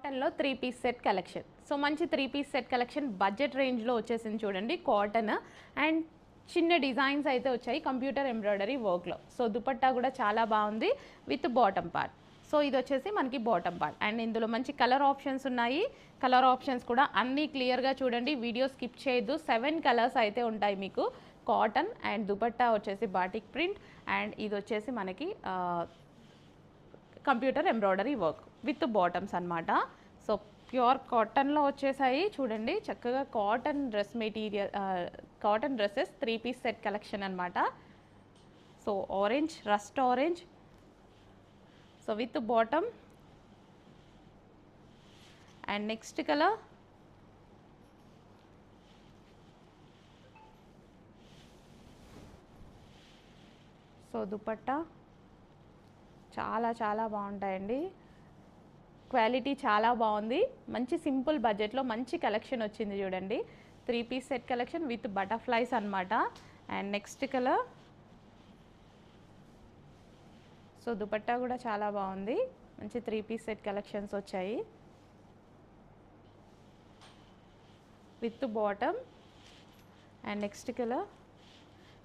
కాటన్లో 3 piece set collection. So మంచి 3 piece set collection budget రేంజ్లో వచ్చేసింది చూడండి. కాటన్ అండ్ చిన్న డిజైన్స్ అయితే వచ్చాయి కంప్యూటర్ ఎంబ్రాయిడరీ వర్క్లో. సో దుపట్టా కూడా చాలా బాగుంది విత్ బాటమ్ పార్ట్. సో ఇది వచ్చేసి మనకి బాటమ్ పార్ట్ అండ్ ఇందులో మంచి కలర్ ఆప్షన్స్ ఉన్నాయి. కలర్ ఆప్షన్స్ కూడా అన్నీ క్లియర్గా చూడండి, వీడియో స్కిప్ చేయొద్దు. 7 కలర్స్ అయితే ఉంటాయి మీకు. కాటన్ అండ్ దుపట్టా వచ్చేసి బాటిక్ ప్రింట్ అండ్ ఇది వచ్చేసి మనకి computer embroidery work with bottoms అన్నమాట. సో ప్యూర్ కాటన్లో వచ్చేసాయి చూడండి, చక్కగా cotton dress material, cotton dresses 3 piece set collection అనమాట. So orange, rust orange, so with bottom and next colour so dupatta చాలా చాలా బాగుంటాయండి. క్వాలిటీ చాలా బాగుంది. మంచి సింపుల్ బడ్జెట్లో మంచి కలెక్షన్ వచ్చింది చూడండి. 3 piece set collection with butterflies అనమాట. And next colour so dupatta కూడా చాలా బాగుంది. మంచి 3 పీస్ సెట్ కలెక్షన్స్ వచ్చాయి with bottom and next colour.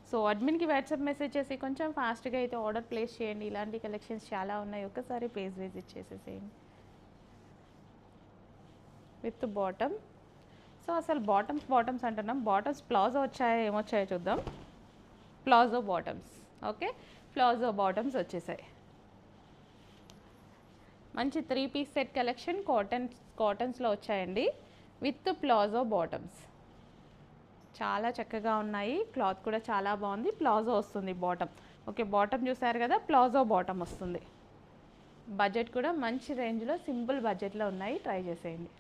So అడ్మిన్కి వాట్సాప్ మెసేజ్ చేసి కొంచెం ఫాస్ట్గా అయితే ఆర్డర్ ప్లేస్ చేయండి. ఇలాంటి కలెక్షన్స్ చాలా ఉన్నాయి, ఒక్కసారి పేజ్ విజిట్ చేసేసేయండి విత్ బాటమ్. సో అసలు బాటమ్స్ అంటున్నాం, బాటమ్స్ ప్లాజో వచ్చాయో ఏమొచ్చాయో చూద్దాం. Palazzo bottoms, okay, palazzo bottoms వచ్చేసాయి. మంచి 3 పీస్ సెట్ కలెక్షన్ కాటన్స్లో వచ్చాయండి విత్ ప్లాజో బాటమ్స్. చాలా చక్కగా ఉన్నాయి, క్లాత్ కూడా చాలా బాగుంది. ప్లాజో వస్తుంది బాటమ్, ఓకే, బాటమ్ చూసారు కదా, ప్లాజో బాటమ్ వస్తుంది. బడ్జెట్ కూడా మంచి రేంజ్లో సింపుల్ బడ్జెట్లో ఉన్నాయి, ట్రై చేసేయండి.